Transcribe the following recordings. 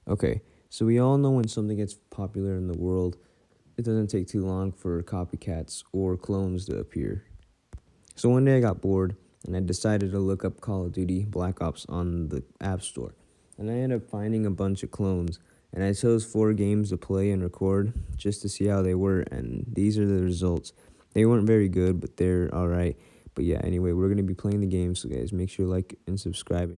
Okay, so we all know when something gets popular in the world, it doesn't take too long for copycats or clones to appear. So one day I got bored and I decided to look up Call of Duty Black Ops on the App Store. And I ended up finding a bunch of clones. And I chose 4 games to play and record just to see how they were. And these are the results. They weren't very good, but they're alright. But yeah, anyway, we're going to be playing the game. So guys, make sure to like and subscribe.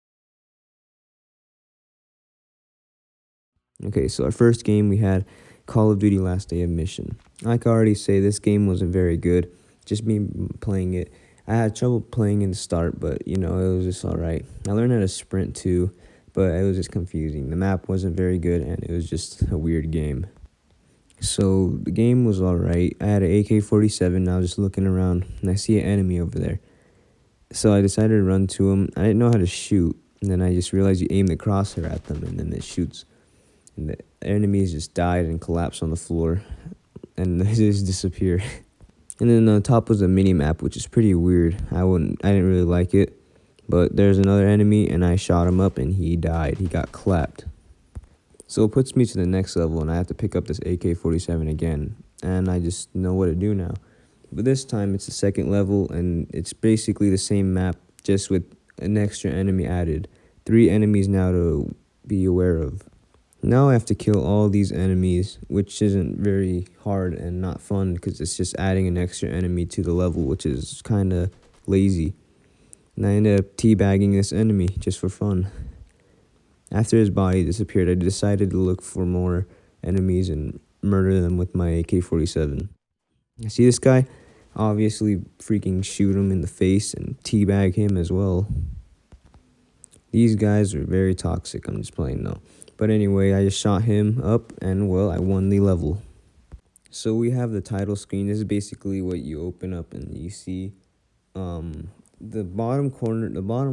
Okay, so our first game we had Call of Duty Last Day of Mission. I can already say this game wasn't very good. Just me playing it. I had trouble playing in the start, but it was just alright. I learned how to sprint too, but it was just confusing. The map wasn't very good and it was just a weird game. So the game was alright. I had an AK-47, I was just looking around and I see an enemy over there. So I decided to run to him. I didn't know how to shoot, and then I just realized you aim the crosshair at them and then it shoots. And the enemies just died and collapsed on the floor, and they just disappear. And then on top was a mini map, which is pretty weird. I didn't really like it, but there's another enemy, and I shot him up, and he died. He got clapped. So it puts me to the next level, and I have to pick up this AK-47 again, and I just know what to do now. But this time it's the second level, and it's basically the same map, just with an extra enemy added. 3 enemies now to be aware of. Now I have to kill all these enemies, which isn't very hard and not fun because it's just adding an extra enemy to the level, which is kind of lazy. And I ended up teabagging this enemy just for fun. After his body disappeared, I decided to look for more enemies and murder them with my AK-47. I see this guy, obviously freaking shoot him in the face and teabag him as well. These guys are very toxic, I'm just playing though. But anyway, I just shot him up and well, I won the level. So we have the title screen. This is basically what you open up and you see the bottom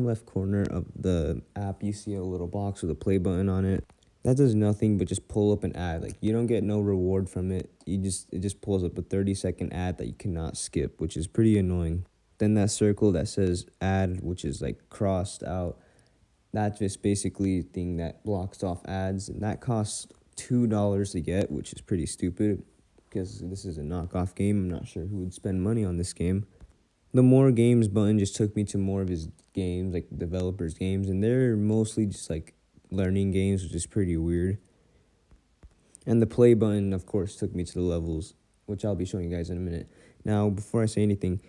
left corner of the app, you see a little box with a play button on it. That does nothing but just pull up an ad. Like you don't get no reward from it. It just pulls up a 30-second ad that you cannot skip, which is pretty annoying. Then that circle that says ad, which is like crossed out, that's just basically a thing that blocks off ads, and that costs $2 to get, which is pretty stupid because this is a knockoff game. I'm not sure who would spend money on this game. The more games button just took me to more of his games, like developers' games, and they're mostly just like learning games, which is pretty weird. And the play button, of course, took me to the levels, which I'll be showing you guys in a minute. Now, before I say anything,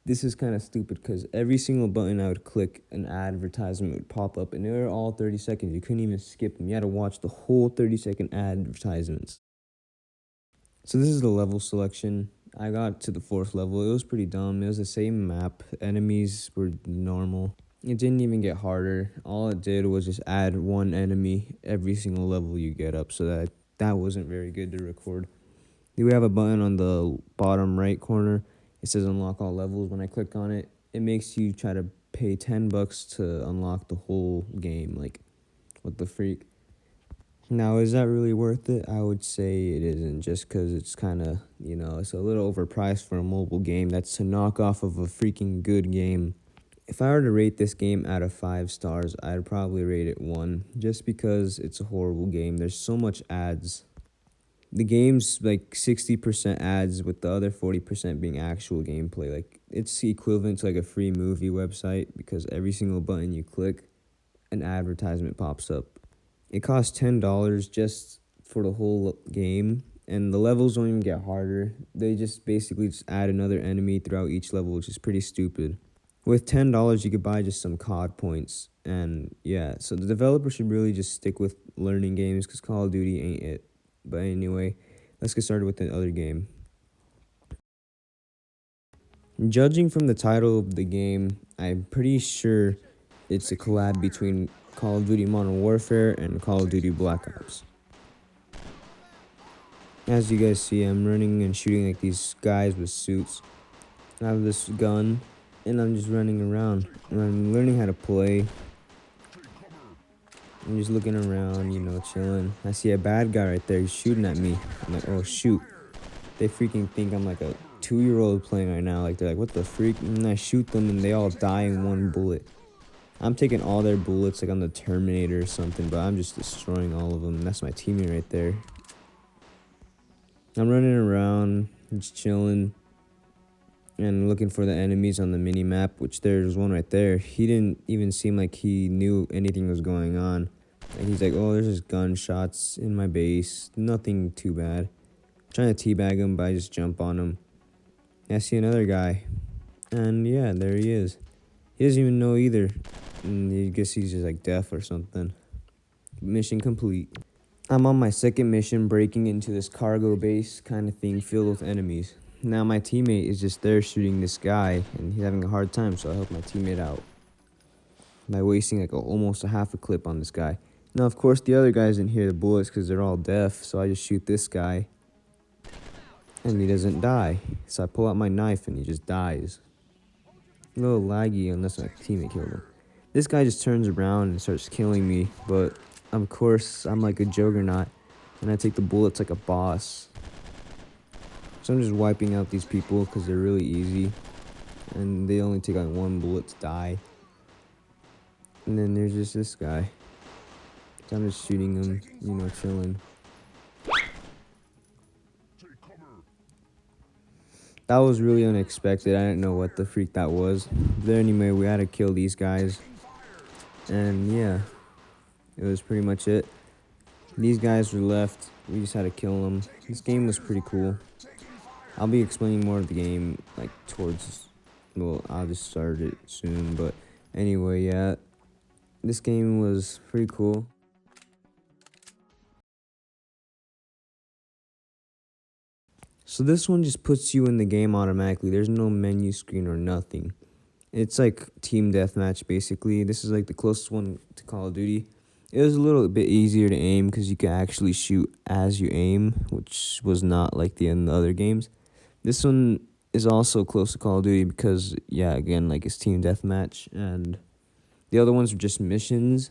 this is kind of stupid because every single button I would click, an advertisement would pop up, and they were all 30 seconds. You couldn't even skip them. You had to watch the whole 30-second advertisements. So this is the level selection. I got to the 4th level. It was pretty dumb. It was the same map. Enemies were normal. It didn't even get harder. All it did was just add 1 enemy every single level you get up, so that wasn't very good to record. We have a button on the bottom right corner. It says unlock all levels. When I click on it, it makes you try to pay $10 to unlock the whole game. Like, what the freak? Now, is that really worth it? I would say it isn't, just because it's kind of, it's a little overpriced for a mobile game. That's a knockoff of a freaking good game. If I were to rate this game out of 5 stars, I'd probably rate it 1, just because it's a horrible game. There's so much ads. The game's like 60% ads with the other 40% being actual gameplay. Like, it's equivalent to like a free movie website because every single button you click, an advertisement pops up. It costs $10 just for the whole game, and the levels don't even get harder. They just basically just add another enemy throughout each level, which is pretty stupid. With $10, you could buy just some COD points, and yeah, so the developer should really just stick with learning games because Call of Duty ain't it. But anyway, let's get started with the other game. Judging from the title of the game, I'm pretty sure it's a collab between Call of Duty Modern Warfare and Call of Duty Black Ops. As you guys see, I'm running and shooting like these guys with suits. I have this gun, and I'm just running around. And I'm learning how to play. I'm just looking around, chilling. I see a bad guy right there. He's shooting at me. I'm like, oh, shoot. They freaking think I'm like a 2-year-old playing right now. Like, they're like, what the freak? And I shoot them, and they all die in 1 bullet. I'm taking all their bullets like I'm the Terminator or something, but I'm just destroying all of them. That's my teammate right there. I'm running around, just chilling, and looking for the enemies on the mini map, which there's one right there. He didn't even seem like he knew anything was going on. And he's like, oh, there's just gunshots in my base. Nothing too bad. I'm trying to teabag him, but I just jump on him. I see another guy. And yeah, there he is. He doesn't even know either. And I guess he's just like deaf or something. Mission complete. I'm on my second mission, breaking into this cargo base kind of thing filled with enemies. Now my teammate is just there shooting this guy, and he's having a hard time, so I help my teammate out by wasting like almost a half a clip on this guy. Now, of course, the other guys didn't hear the bullets because they're all deaf, so I just shoot this guy, and he doesn't die. So I pull out my knife, and he just dies. A little laggy unless my teammate killed him. This guy just turns around and starts killing me, but of course, I'm like a juggernaut, and I take the bullets like a boss. So I'm just wiping out these people because they're really easy, and they only take like one bullet to die. And then there's just this guy. So I'm just shooting him, you know, chilling. That was really unexpected. I didn't know what the freak that was. But anyway, we had to kill these guys. And yeah, it was pretty much it. These guys were left. We just had to kill them. This game was pretty cool. I'll be explaining more of the game, like, towards... Well, I'll just start it soon. But anyway, yeah. This game was pretty cool. So this one just puts you in the game automatically. There's no menu screen or nothing. It's like team deathmatch, basically. This is like the closest one to Call of Duty. It was a little bit easier to aim because you can actually shoot as you aim, which was not like in the other games. This one is also close to Call of Duty because, yeah, again, like it's team deathmatch, and the other ones were just missions.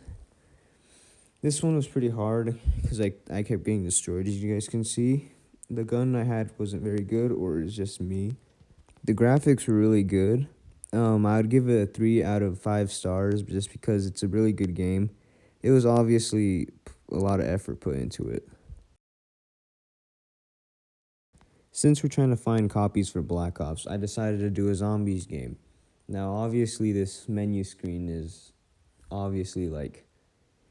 This one was pretty hard because I kept getting destroyed, as you guys can see. The gun I had wasn't very good, or it's just me. The graphics were really good. I would give it a 3 out of 5 stars just because it's a really good game. It was obviously a lot of effort put into it. Since we're trying to find copies for Black Ops, I decided to do a zombies game. Now, obviously, this menu screen is obviously like,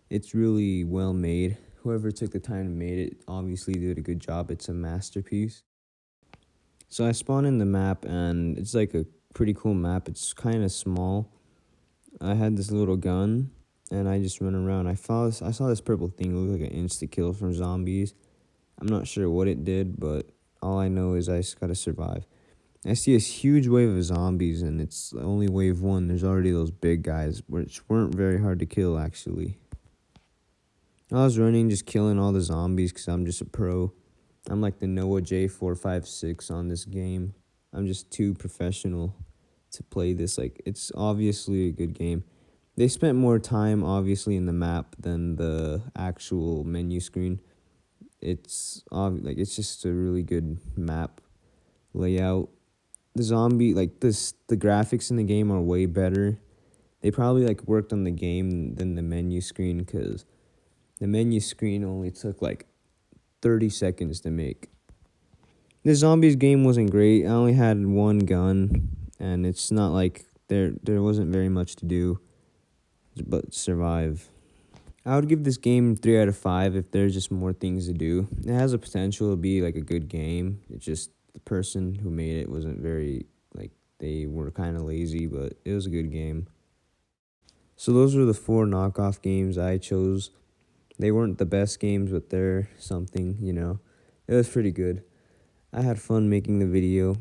it's really well made. Whoever took the time to make it obviously did a good job. It's a masterpiece. So I spawn in the map, and it's like a pretty cool map. It's kind of small. I had this little gun, and I just run around. I saw this purple thing. It looked like an insta-kill from zombies. I'm not sure what it did, but all I know is I just gotta survive. I see this huge wave of zombies, and it's only wave 1. There's already those big guys, which weren't very hard to kill, actually. I was running, just killing all the zombies because I'm just a pro. I'm like the Noah J456 on this game. I'm just too professional to play this. Like, it's obviously a good game. They spent more time, obviously, in the map than the actual menu screen. It's just a really good map layout. The graphics in the game are way better. They probably like worked on the game than the menu screen because the menu screen only took like 30 seconds to make. The zombies game wasn't great. I only had one gun, and it's not like there wasn't very much to do but survive. I would give this game 3 out of 5 if there's just more things to do. It has a potential to be like a good game. It's just the person who made it wasn't very, like, they were kind of lazy, but it was a good game. So those were the 4 knockoff games I chose. They weren't the best games, but they're something, you know. It was pretty good. I had fun making the video.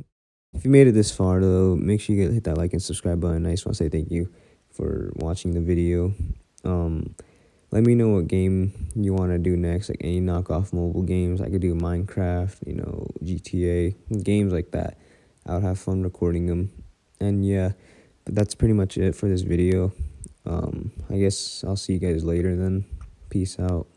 If you made it this far, though, make sure you hit that like and subscribe button. I just want to say thank you for watching the video. Let me know what game you want to do next, like any knockoff mobile games. I could do Minecraft, you know, GTA, games like that. I would have fun recording them. And yeah, but that's pretty much it for this video. I guess I'll see you guys later then. Peace out.